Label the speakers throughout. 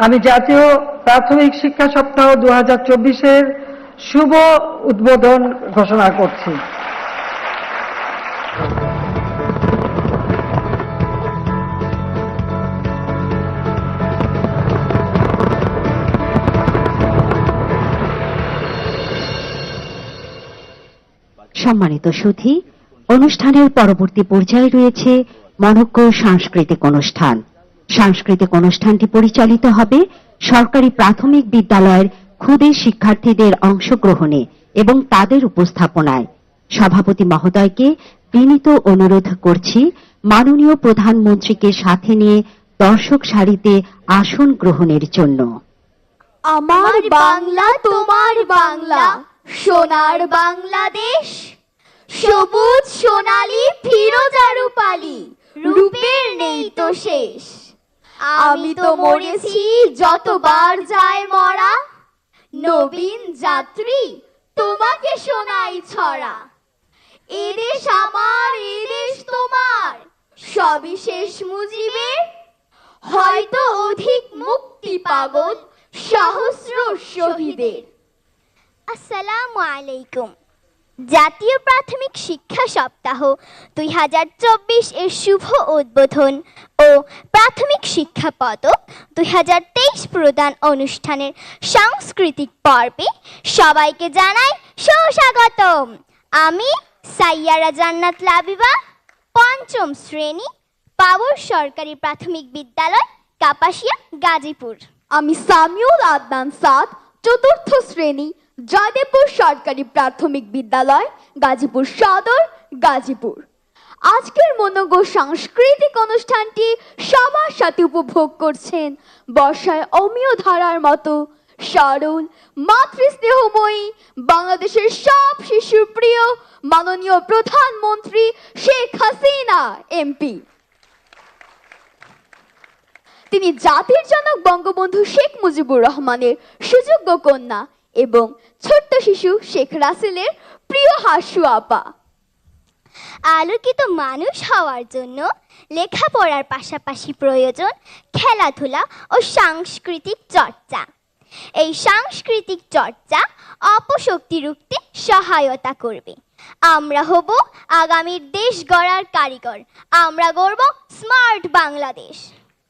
Speaker 1: আমি জাতীয় প্রাথমিক শিক্ষা সপ্তাহ 2024-এর শুভ উদ্বোধন ঘোষণা করছি।
Speaker 2: সম্মানিত সুধী, অনুষ্ঠানের পরবর্তী পর্যায়ে রয়েছে মনোজ্ঞ সাংস্কৃতিক অনুষ্ঠান। সাংস্কৃতিক অনুষ্ঠানটি পরিচালিত হবে সরকারি প্রাথমিক বিদ্যালয়ের ক্ষুদে শিক্ষার্থীদের অংশগ্রহণে এবং তাদের উপস্থাপনায়। সভাপতি মহোদয়কে বিনীত অনুরোধ করছি মাননীয় প্রধানমন্ত্রীকে সাথে নিয়ে দর্শক সারিতে আসন গ্রহণের জন্য।
Speaker 3: আমার বাংলা তোমার বাংলা, সোনার বাংলাদেশ, সবুজ সোনালী ফিরোজা রূপালী, রূপের নেই তো শেষ। আমি তো মরেছি যতবার যায় মরা, নবীন যাত্রী তোমাকে শোনাই ছড়া। এদেশ আমার, এদেশ তোমার, সবই শেষ মুজিবের, হয়তো অধিক মুক্তি পাগল সহস্র শহীদের। আসসালামু আলাইকুম। জাতীয় প্রাথমিক শিক্ষা সপ্তাহ 2024 এর শুভ উদ্বোধন ও প্রাথমিক শিক্ষা পদক 2023 প্রদান অনুষ্ঠানের সাংস্কৃতিক পর্বে সবাইকে জানাই সুস্বাগতম। আমি সাইয়ারা জান্নাত লাবিবা, পঞ্চম শ্রেণী, পাবর সরকারি প্রাথমিক বিদ্যালয়, কাপাসিয়া, গাজীপুর।
Speaker 4: আমি সামিউল আদনান সাদ, চতুর্থ শ্রেণী, জয়দেবপুর সরকারি প্রাথমিক বিদ্যালয়, গাজীপুর সদর, গাজীপুর। আজকের মনোজ্ঞ সাংস্কৃতিক অনুষ্ঠানটি সবার সাথে উপভোগ করছেন বর্ষায় অমীয় ধারার মতো সরল, মাতৃস্নেহময়ী, বাংলাদেশের সব শিশুর প্রিয় মাননীয় প্রধানমন্ত্রী শেখ হাসিনা এমপি। তিনি জাতির জনক বঙ্গবন্ধু শেখ মুজিবুর রহমানের সুযোগ্য কন্যা এবং ছোট্ট শিশু শেখ রাসেলের প্রিয় হাসু আপা।
Speaker 3: আলোকিত মানুষ হওয়ার জন্য লেখাপড়ার পাশাপাশি প্রয়োজন খেলাধুলা ও সাংস্কৃতিক চর্চা। এই সাংস্কৃতিক চর্চা অপশক্তি রুখতে সহায়তা করবে। আমরা হব আগামীর দেশ গড়ার কারিগর। আমরা গড়ব স্মার্ট বাংলাদেশ।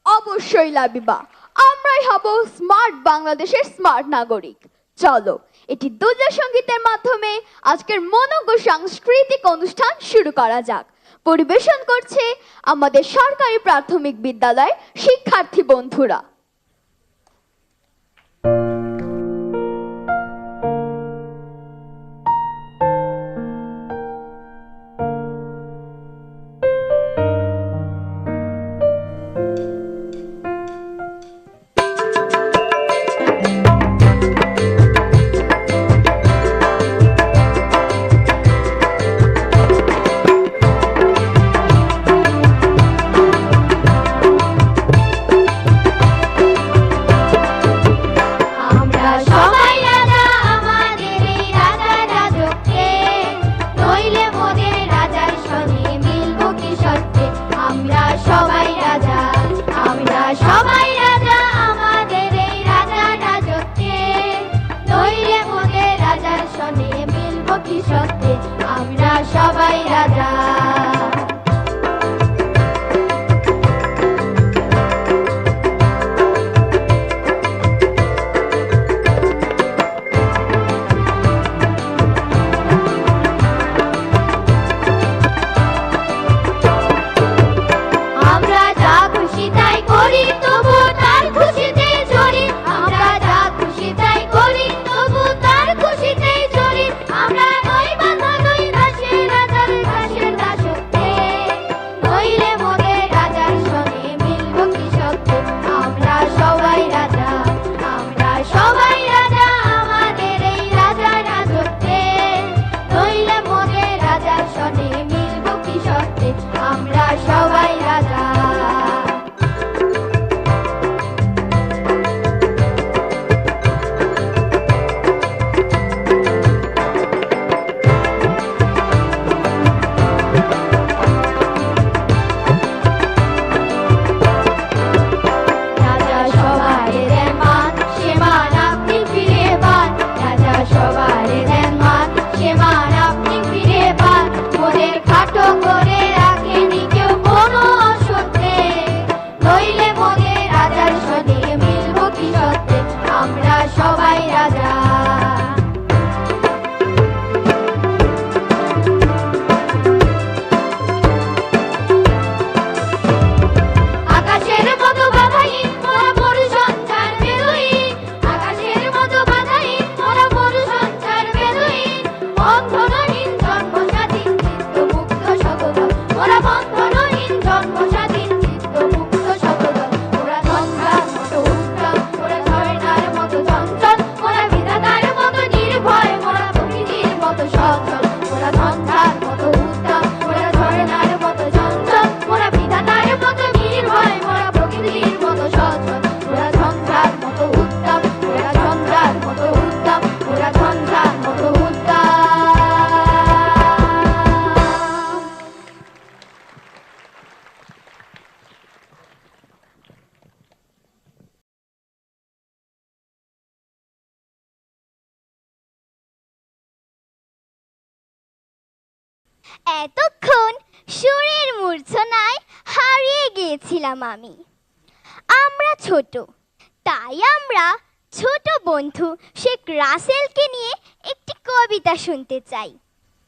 Speaker 4: অবশ্যই লাবিবা, আমরাই হব স্মার্ট বাংলাদেশের স্মার্ট নাগরিক। চলো এটি দুর্জা সঙ্গীতের মাধ্যমে আজকের মনোজ্ঞ সাংস্কৃতিক অনুষ্ঠান শুরু করা যাক। পরিবেশন করছে আমাদের সরকারি প্রাথমিক বিদ্যালয়ের শিক্ষার্থী বন্ধুরা। ঝঞ্ঝার ওরা ঝঞ্ঝার মতো উত্তাপ, ওরা ঝঞ্ঝার মতো উত্তাপ, ওরা ঝঞ্ঝার মতো উত্তাপ।
Speaker 3: এতক্ষণ সুরের মূর্ছনায় হারিয়ে গিয়েছিলাম আমি। আমরা ছোট, তাই আমরা ছোট বন্ধু শেখ রাসেলকে নিয়ে একটি কবিতা শুনতে চাই।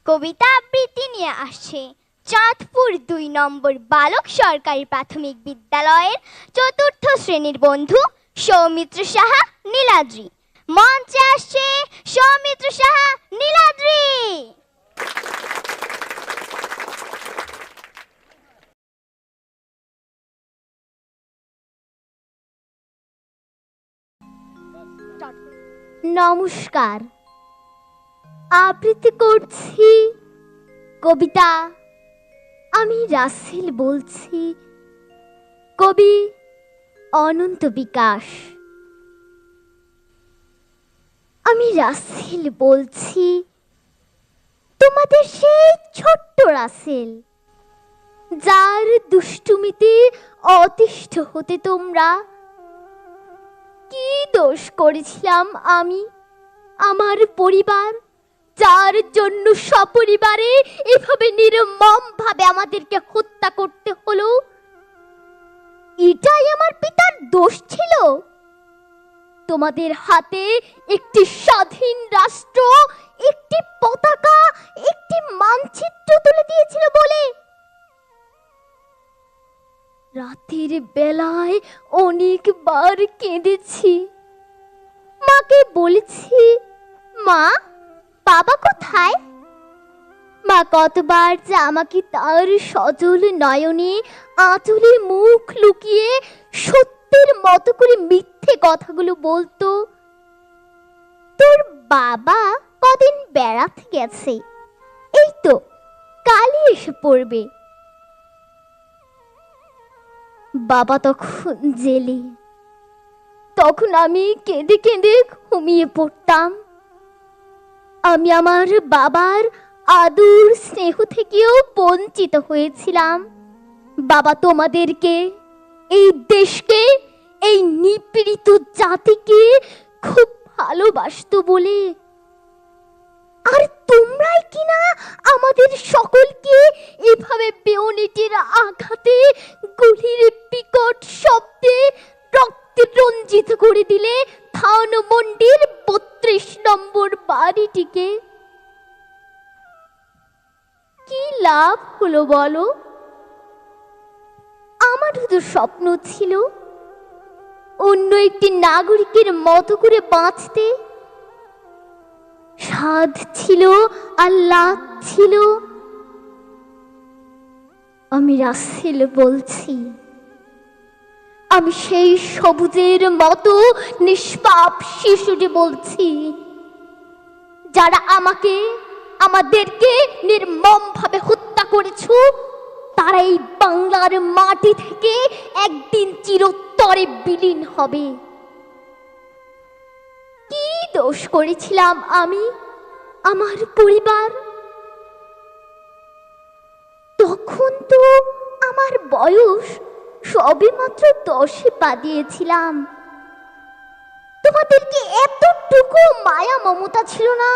Speaker 3: কবিতা আবৃত্তি নিয়ে আসছে চাঁদপুর ২ নম্বর বালক সরকারি প্রাথমিক বিদ্যালয়ের ৪র্থ শ্রেণীর বন্ধু সৌমিত্র সাহা নীলাদ্রি। মঞ্চে আসছে সৌমিত্র সাহা নীলাদ্রি।
Speaker 5: নমস্কার, আবৃত্তি করছি কবিতা। আমি রাসেল বলছি, কবি অনন্ত বিকাশ। আমি রাসেল বলছি, তোমাদের সেই ছোট্ট রাসেল, যার দুষ্টুমিতে অতিষ্ঠ হতে তোমরা। কি দোষ করেছিলাম আমি, আমার পরিবার, যার জন্য সপরিবারে এভাবে নির্মম ভাবে আমাদেরকে হত্যা করতে হলো? এটাই আমার পিতার দোষ ছিল? তোমাদের হাতে একটি স্বাধীন রাষ্ট্র, একটি পতাকা, একটি মানচিত্র তুলে দিয়েছিল বলে? রাতের বেলায় অনেকবার কেঁদেছি, মাকে বলেছি, মা বাবা কোথায়? মা কতবার যে আমাকে তার সজল নয়নে আঁচলে মুখ লুকিয়ে সত্যের মতো করে মিথ্যে কথাগুলো বলতো। তোর বাবা কদিন বেড়াতে গেছে, এই তো কালই এসে পড়বে। বাবা তখন জেলে, তখন আমি কেঁদে কেঁদে ঘুমিয়ে পড়তাম। আমি আমার বাবার আদর স্নেহ থেকেও বঞ্চিত হয়েছিলাম। বাবা তোমাদেরকে, এই দেশকে, এই নিপীড়িত জাতিকে খুব ভালোবাসতো বলে। আর তোমরাই কিনা আমাদের সকলকে এভাবে বেয়োনেটের আঘাতে, গুলির বিকট শব্দে রক্তে রঞ্জিত করে দিলে ধানমন্ডির ৩২ নম্বর বাড়িটিকে। কি লাভ হলো বলো? আমারও তো স্বপ্ন ছিল অন্য একটি নাগরিকের মতো করে বাঁচতে। স্বাদ ছিল আর লাভ ছিল। আমি রাসেল বলছি, আমি সেই সবুজের মতো নিষ্পাপ শিশুটি বলছি, যারা আমাকে, আমাদেরকে নির্মম ভাবে হত্যা করেছো, তারা এই বাংলার মাটি থেকে একদিন চিরতরে বিলীন হবে। কি দোষ করেছিলাম আমি, আমার পরিবার? তখন তো আমার বয়স সবে মাত্র 10-এ পা দিয়েছিলাম। তোমাদেরকে এতটুকু মায়া মমতা ছিল না?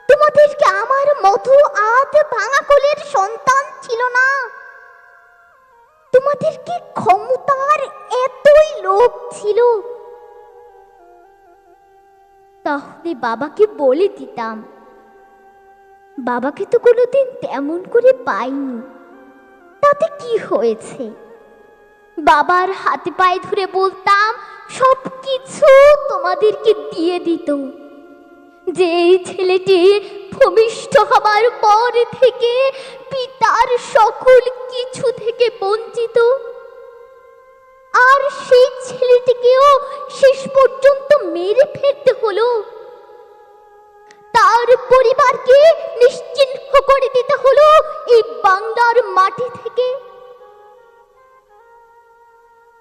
Speaker 5: তোমাদেরকে আমার মতো আধ ভাঙা কোলের সন্তান ছিল না? তোমাদেরকে ক্ষমতার এতই লোভ ছিল? তাহলে বাবাকে বলে দিতাম। বাবাকে তো কোনোদিন তেমন করে পাইনি, তাতে কি হয়েছে? বাবার হাতে পায়ে ধরে বলতাম, সব কিছু তোমাদেরকে দিয়ে দিত। যে ছেলেটি ভূমিষ্ঠ হবার পর থেকে পিতার সকল কিছু থেকে বঞ্চিত, আর সেই ছেলেটিকেও শেষ পর্যন্ত মেরে ফেলতে হলো। তার পরিবারকে নিশ্চিহ্ন করে দিতে হলো এই বাংলার মাটি থেকে।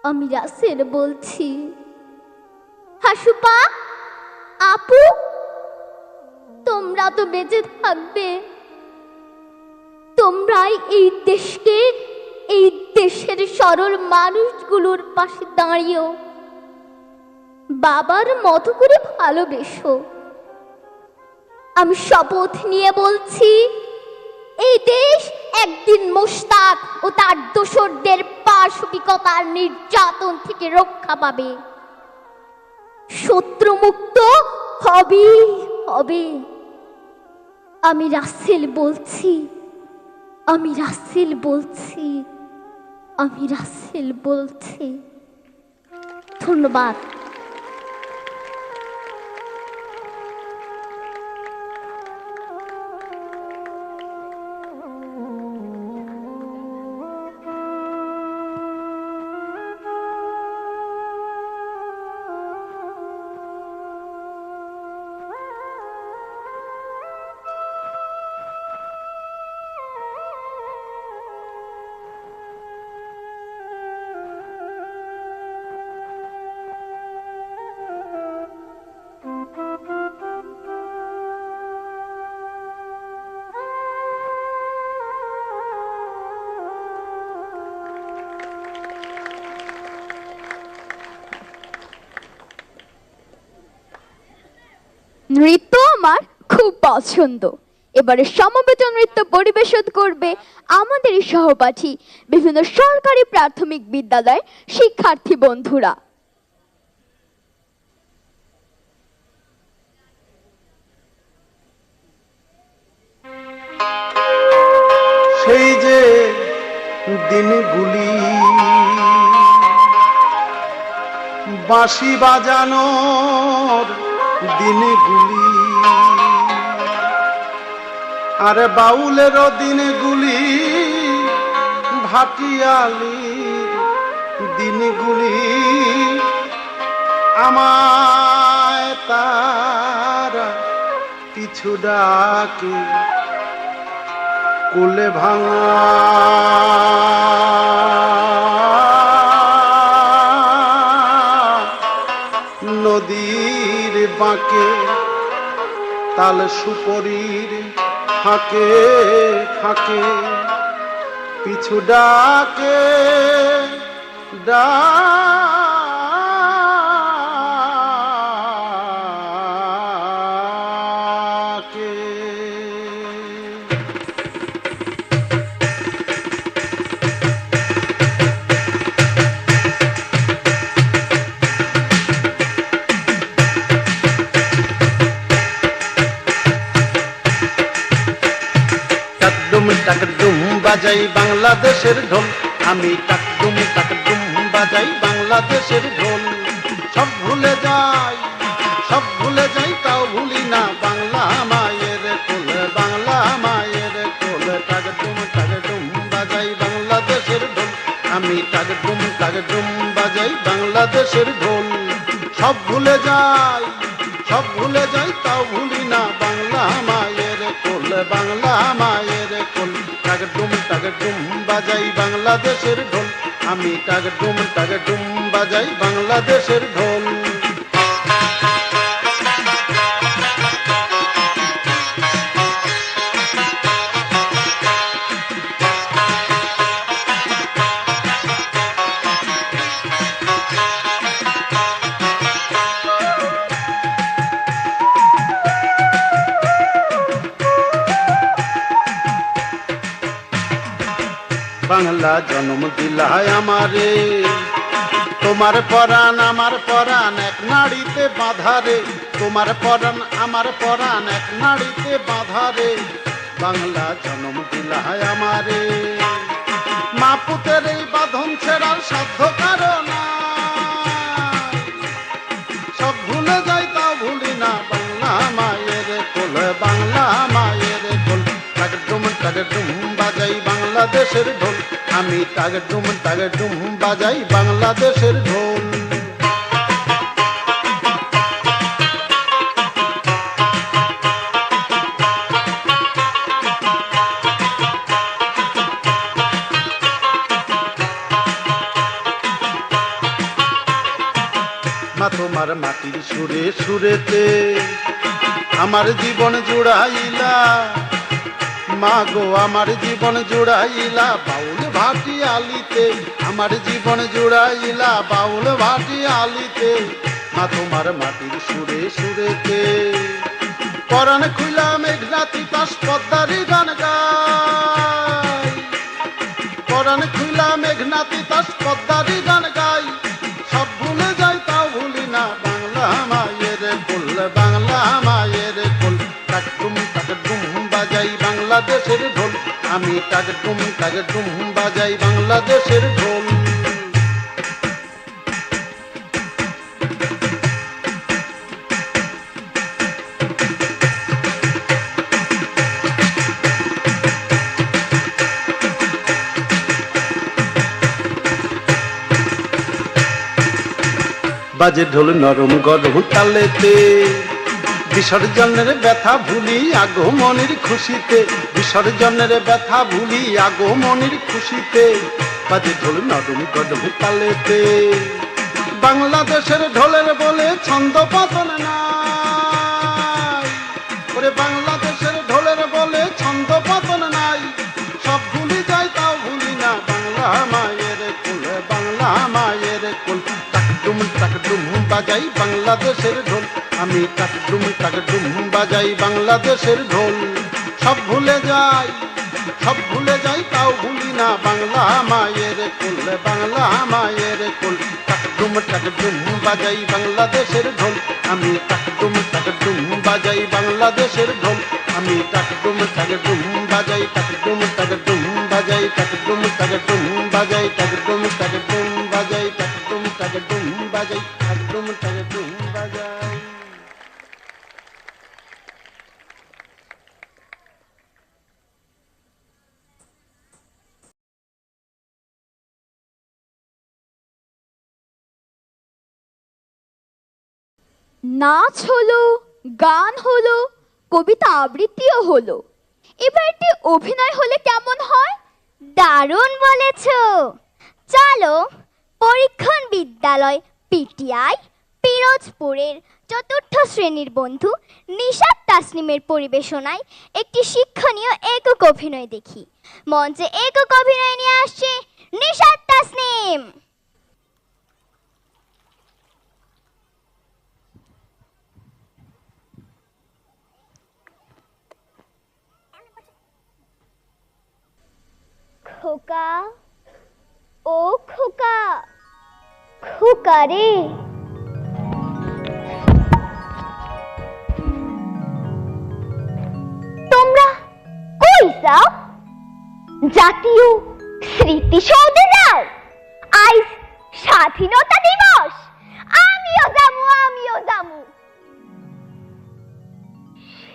Speaker 5: আমি রাসেল বলছি। হাসুপা, আপু, তোমরা তো বেঁচে থাকবে। তোমরাই এই দেশকে, এই দেশের সরল মানুষগুলোর পাশে দাঁড়িয়েও বাবার মতো করে ভালোবেসো। আমি শপথ নিয়ে বলছি, এই দেশ একদিন মোশতাক ও তার দোসরদের পাশবিকতার নির্যাতন থেকে রক্ষা পাবে, শত্রুমুক্ত হবে হবে। আমি রাসেল বলছি, আমি রাসেল বলছি, আমি রাসেল বলছি। ধন্যবাদ।
Speaker 4: নৃত্য আমার খুব পছন্দ। এবারে সমবেত নৃত্য পরিবেশন করবে আমাদের সহপাঠী বিভিন্ন সরকারি প্রাথমিক বিদ্যালয়ের শিক্ষার্থী বন্ধুরা।
Speaker 6: সেই যে দিনগুলি বাঁশি বাজানোর দিনগুলি, আর বাউলের দিনগুলি, ভাটিয়ালির দিনগুলি, আমায় তারা পিছু ডাকে কোলে ভাঙা নদীর বাঁকে, তাল সুপরির ফাঁকে ফাঁকে পিছু ডাকে ডাকে। টাকডুম বাজাই বাংলাদেশের ঢোল, আমি টাকডুম বাজাই বাংলাদেশের ঢোল। সব ভুলে যাই, সব ভুলে যাই, তাও ভুলি না বাংলা মায়ের কোল, বাংলা মায়ের কোল। টাকডুম বাজাই বাংলাদেশের ঢোল, আমি টাকডুম বাজাই বাংলাদেশের ঢোল। সব ভুলে যাই, সব ভুলে যাই, তাও ভুলি না বাংলা মায়ের কোল, বাংলা মায়ের কোল। টাকডুম বাজাই বাংলাদেশের ঢোল, আমি টাকডুম বাজাই বাংলাদেশের ঢোল। বাংলা জন্ম দিলায় আমারে, তোমার পরাণ আমার পরাণ এক নাড়িতে বাঁধারে, তোমার পরাণ আমার পরাণ এক নাড়িতে বাঁধারে। বাংলা জন্ম দিলায় আমারে, মা পুতের এই বাঁধন ছেড়ার সাধ্য কারণ, সব ভুলে যাই তাও ভুলি না বাংলা মায়ের কোল, বাংলা মায়ের কোল। টাকডুম বাজাই বাংলাদেশের ঢোল, আমি টাকডুম বাজাই বাংলাদেশের ঢোল। মা তোমার মাটির সুরে সুরেতে আমার জীবন জুড়াইলা, মা গো আমার জীবন জুড়াইলা বাউল ভাটি আলিতে, আমার জীবন জুড়াইলা বাউল ভাটি আলিতে, মা তোমার মাটির সুরে সুরেতে। পরাণ খুইলা মেঘনাতি তাস পদ্মারি গান গাই, পরাণ খুইলা মেঘনাতি তাস পদ্মারি গান গাই, সব ভুলে যাই তাও ভুলি না বাংলা মায়ের কোল, বাংলা মায়ের কোল। টাকডুম টাকডুম বাজাই বাংলাদেশের ঢোল, আমি টাকডুম টাকডুম বাজাই বাংলাদেশের ঢোল। বাজে ঢোল নরম গরম তালেতে, বিসর্জনের ব্যথা ভুলি আগমনের খুশিতে, বিসর্জনের ব্যথা ভুলি আগমনের খুশিতে, বাজে ঢোল নরম গরম তালেতে। বাংলাদেশের ঢোলের বলে ছন্দ পাতন নাই, ওরে বাংলাদেশের ঢোলের বলে ছন্দ পাতন নাই, সব ভুলি যাই তাও ভুলি না বাংলা মায়ের কোল, বাংলা মায়ের কোল। টাকডুম টাকডুম বাজাই বাংলাদেশের ঢোল, আমি টাকডুম টাকডুম বাজাই বাংলাদেশের ঢোল। সব ভুলে যাই, সব ভুলে যাই তাও ভুলি না বাংলা মায়ের কোল, বাংলা মায়ের কোল। টাকডুম টাকডুম বাজাই বাংলাদেশের ঢোল, আমি টাকডুম টাকডুম বাজাই বাংলাদেশের ঢোল, আমি টাকডুম টাকডুম বাজাই, টাকডুম টাকডুম বাজাই, টাকডুম টাকডুম বাজাই, টাকডুম টাকডুম বাজাই, টাকডুম টাকডুম বাজাই, টাকডুম টাকডুম বাজাই।
Speaker 4: নাচ হলো, গান হলো, কবিতা আবৃত্তিও হলো, এবার একটি অভিনয় হলে কেমন হয়?
Speaker 3: দারুণ বলেছ। চলো পরীক্ষণ বিদ্যালয় পিটিআই পিরোজপুরের ৪র্থ শ্রেণীর বন্ধু নিশাত তাসনিমের পরিবেশনায় একটি শিক্ষণীয় একক অভিনয় দেখি। মঞ্চে একক অভিনয় নিয়ে আসছে নিশাত তাসনিম।
Speaker 5: খোকা, ও খোকা, খোকা রে, তোমরা কই যাও? জাতীয় স্মৃতিসৌধে যাও? আজ স্বাধীনতা দিবস, আমিও যামু, আমিও যামু।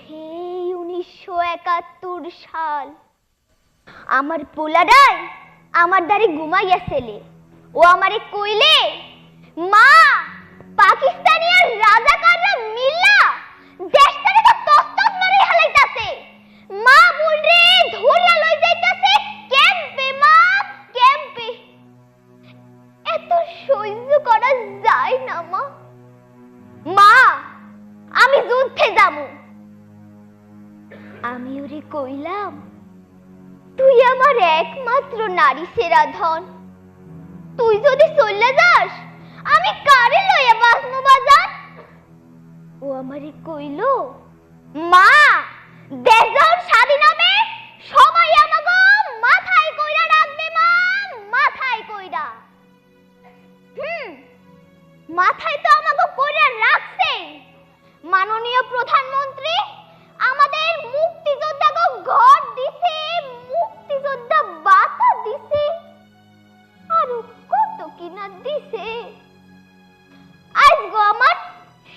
Speaker 5: সেই 1971 সাল, আমার পোলাডাই আমার দ্বারে ঘুমাইয়াছিলে, ও আমারে কইলে, মা পাকিস্তানি আর রাজাকাররা মিল্লা দেশটারে তো তস্তত মারি হালাইতাছে, মা বুলরে ধরিয়া লই যাইতাছে ক্যাম্পে, মা ক্যাম্পে। এত সহ্য করা যায় না মা, মা আমি যুদ্ধে যামু। আমি ওরে কইলাম, তুই আমার একমাত্র নারী সেরা ধন, তুই যদি চলে যাস আমি কারে লইয়া বাঁচমু বাজার? ও আমারে কইল, মা দেশ যখন স্বাধীন হবে সবাই আমাগো মাথায় কইরা রাখবে, মা মাথায় কইরা। মাথায় তো আমাগো কইরা রাখছে। মাননীয় প্রধানমন্ত্রী আমাদের মুক্তিযোদ্ধাকে ঘর দিছে, মুক্তিযোদ্ধা বাতা দিছে, আর কত কিনা দিছে। আজ গো আমার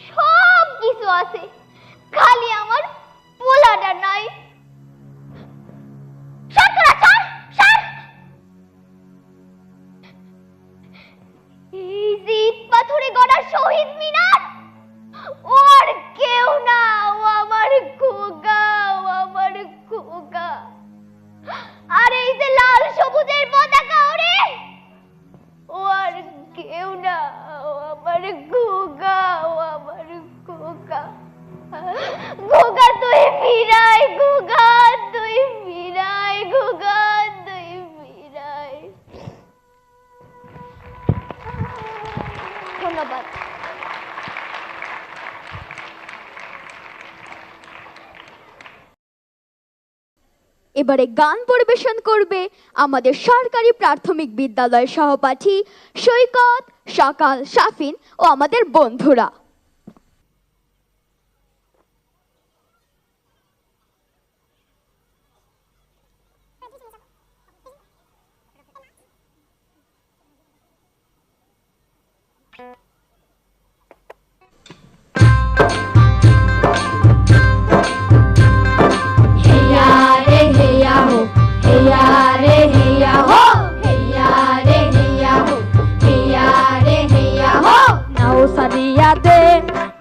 Speaker 5: সব কিছু আছে, খালি আমার পোলাটা নাই। সরকার সর সর, এই যে ইট পাথরে গড়া শহীদ মিনার, ওর কেউ না, ও আমার খোকা, ও আমার খোকা। আর এই যে লাল সবুজের পতাকা ওরে, ও আর কেউ না, ও আমার খোকা।
Speaker 3: ফিরাই গুগা তুই ফিরাই গুগা তুই ফিরাই। ধন্যবাদ।
Speaker 4: এবারে গান পরিবেশন করবে আমাদের সরকারি প্রাথমিক বিদ্যালয়ের সহপাঠী সৈকত, সকাল, শাফিন ও আমাদের বন্ধুরা।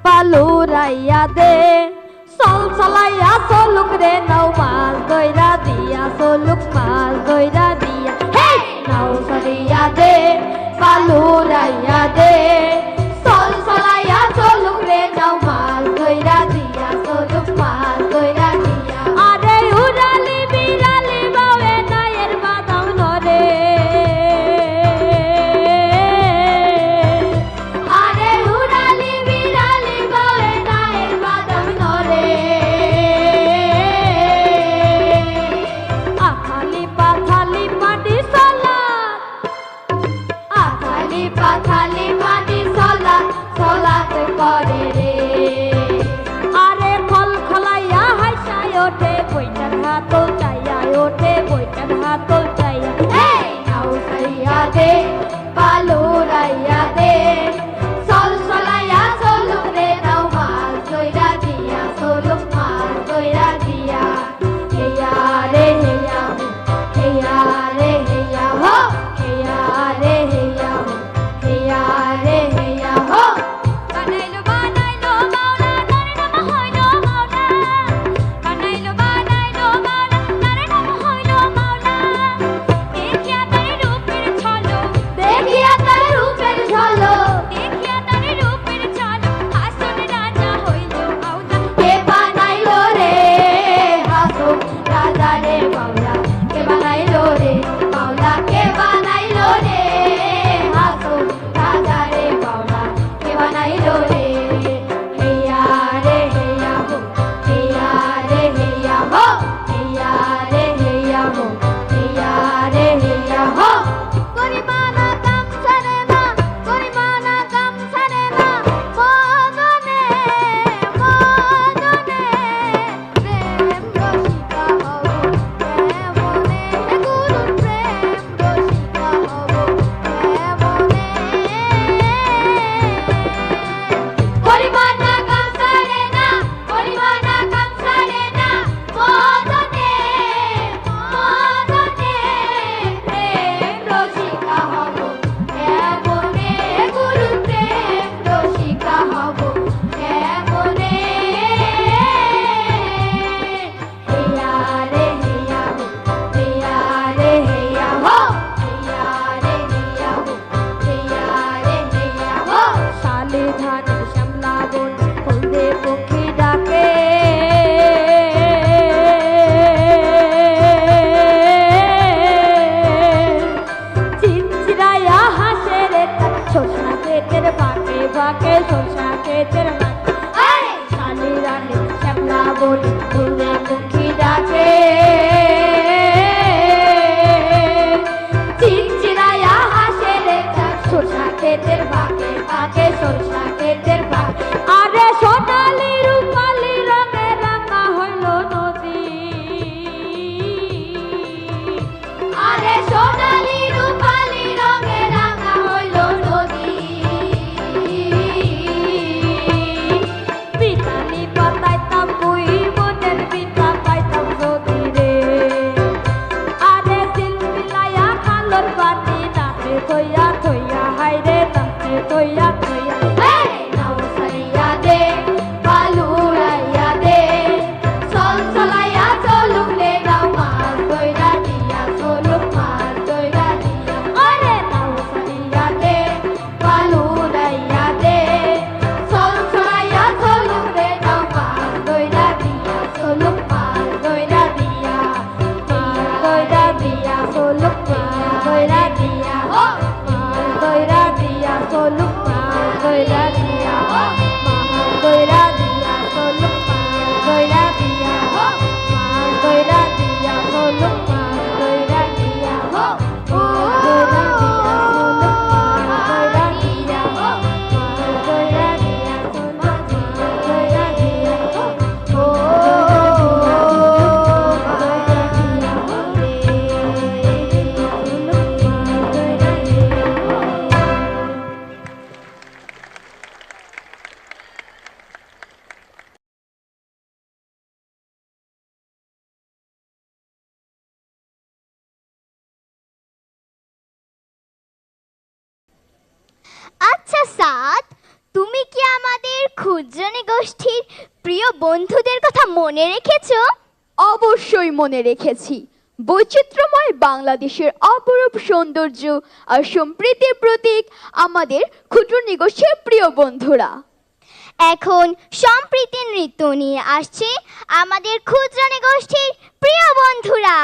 Speaker 5: পালুরাইয়া দে চল চলাইয়া চলুক রে নাও মাছ দইরা দিয়া চলুক মাছ দইরা দিয়া নাও সারিয়া দে পালুরাইয়া দে চল চলাইয়া চলুক রে নাও মাছ দইরা দিয়া চলুক মাছ দইরা দিয়া। আরে উড়ালি বিড়ালি বাউে নায়ের বাদাম নরে পাথালি মাটি সলাত করে রে। আরে খল খলাইয়া হাইসাই ওঠে বইটার হাতল চাইয়া ওঠে বইটার হাতল চাইয়া নাও সাইয়া দে পালুরাইয়া দে চল চলাইয়া চলুক রে নাও মাছ দইরা দিয়া চলুক মাছ দইরা দিয়া। হেয়া রে হেয়া হো হেয়া রে হেয়া হো হেয়া রে হেয়া হো হেয়া রে হেয়া হো। বানাইলো বানাইলো মাওলা তারে নাম হইলো মাওলা বানাইলো বানাইলো মাওলা তারে নাম হইলো মাওলা। দেখিয়া তারে রূপের ছলো দেখিয়া তারে রূপের ছলো দেখিয়া তারে রূপের ছলো হাসন রাজা হইলো মাওলা। কে বানাইলো রে হাসন রাজা রে মাওলা কে বানাইলো রে মাওলা কে বানাইলো রে হাসন রাজা রে মাওলা কে বানাইলো রে। হেয়া রে হেয়া হো হেয়া রে হেয়া হো হেয়া রে হেয়া হো হেয়া রে হেয়া হো। করিমানা কাম ছাড়ে না করিমানা কাম ছাড়ে না মদনে মদনে প্রেম রসিকা হব কেমনে গুরুর প্রেম রসিকা হব কেমনে। করিমানা কাম ছাড়ে না করিমানা কাম ছাড়ে না মদনে মদনে প্রেম রসিকা হব কেমনে গুরুর প্রেম রসিকা হব কেমনে। হেয়া রে হেয়া হো হেয়া রে হেয়া হো হেয়া রে হেয়া হো হেয়া রে হেয়া হো। শালি ধানের শ্যামলা বন হলদে পক্ষী ডাকে চিনচিরাইয়া হাসে রে তার শোষা ক্ষেতের বাঁকে বাঁকে শোষা ক্ষেতের বাঁকে শালি ধানের শ্যামলা বন হলদে পক্ষী ডাকে চিনচিরাইয়া হাসে রে তার শোষা ক্ষেতের বাঁকে বাঁকে শোষা ক্ষেতের বাঁকে। আরে সোনালি রূপালি রঙে রাঙা হইল নদী আরে সোনালি রূপালি রঙে রাঙা হইল নদী। পিতালি পাতাইতাম বুই মনের পিতা পাইতাম যদি রে। আরে দিল মিলাইয়া খালোর পানি নাকে থইয়া থইয়া হাইরে নাকে থইয়া থইয়া নাও
Speaker 3: প্রিয় বন্ধুদের কথা মনে রেখেছো?
Speaker 4: অবশ্যই মনে রেখেছি। বৈচিত্র্যময় বাংলাদেশের অপরূপ সৌন্দর্য আর সম্প্রীতির প্রতীক আমাদের ক্ষুদ্র নিগোষ্ঠীর প্রিয় বন্ধুরা।
Speaker 3: এখন সম্প্রীতির নৃত্য নিয়ে আসছে আমাদের ক্ষুদ্র নিগোষ্ঠীর প্রিয় বন্ধুরা।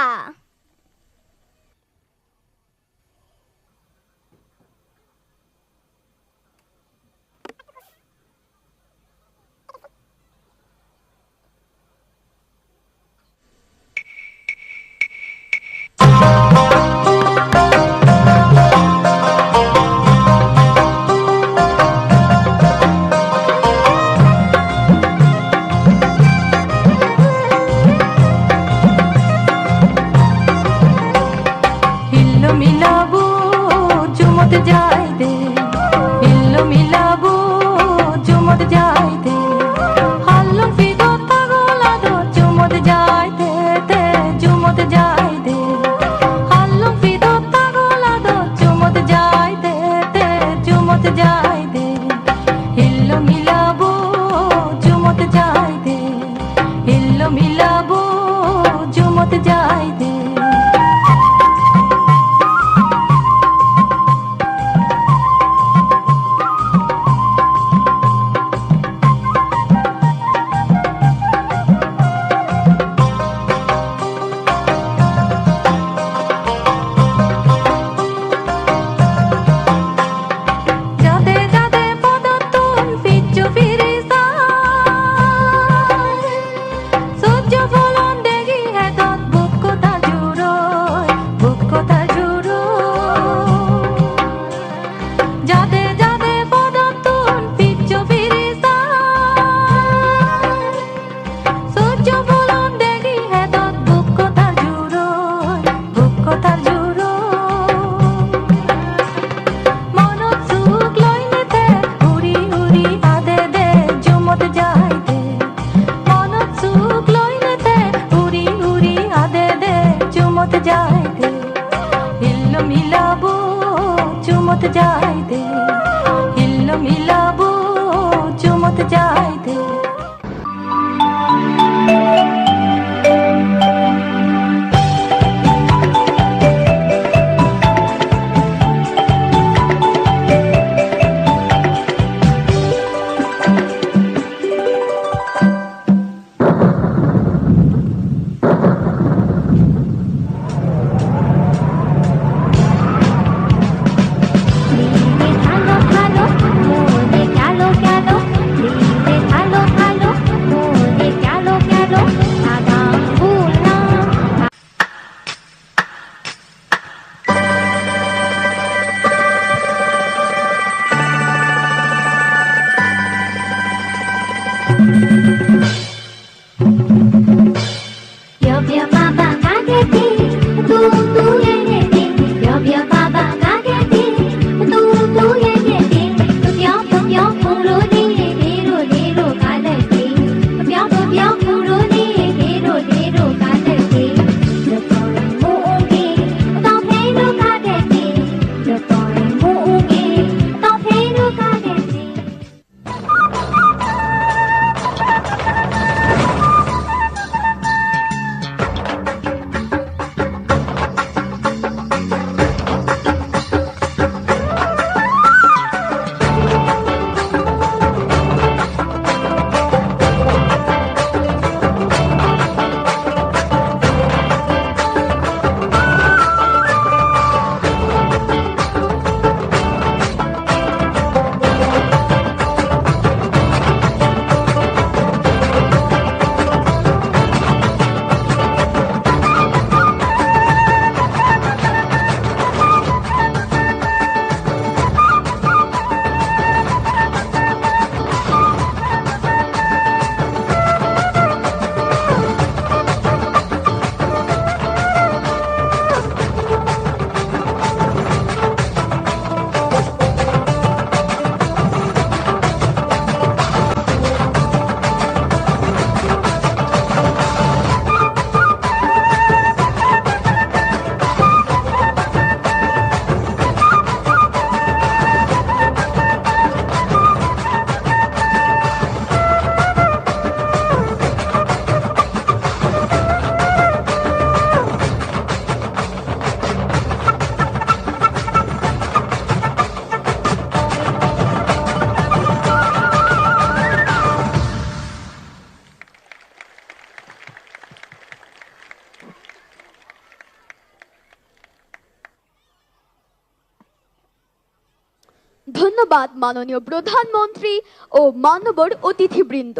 Speaker 4: ধন্যবাদ মাননীয় প্রধানমন্ত্রী ও মানবর অতিথিবৃন্দ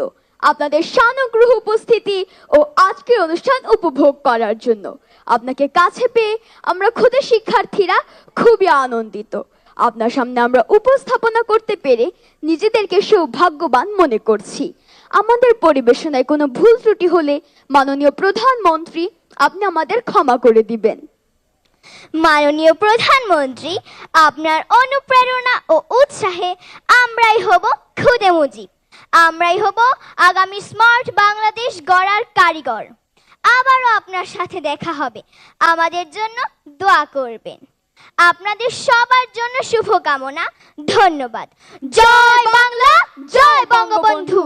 Speaker 4: আপনাদের সানুগ্রহ উপস্থিতি ও আজকের অনুষ্ঠান উপভোগ করার জন্য। আপনাকে কাছে পেয়ে আমরা ক্ষুদে শিক্ষার্থীরা খুবই আনন্দিত। আপনার সামনে আমরা উপস্থাপনা করতে পেরে নিজেদেরকে সৌভাগ্যবান মনে করছি। আমাদের পরিবেশনায় কোনো ভুল ত্রুটি হলে মাননীয় প্রধানমন্ত্রী আপনি আমাদের ক্ষমা করে দিবেন।
Speaker 3: মাননীয় প্রধানমন্ত্রী, আপনার অনুপ্রেরণা ও উৎসাহে আমরাই হব খুদে মুজিব, আমরাই হব আগামী স্মার্ট বাংলাদেশ গড়ার কারিগর। আবারও আপনার সাথে দেখা হবে, আমাদের জন্য দোয়া করবেন। আপনাদের সবার জন্য শুভকামনা। ধন্যবাদ। জয় বাংলা, জয় বঙ্গবন্ধু।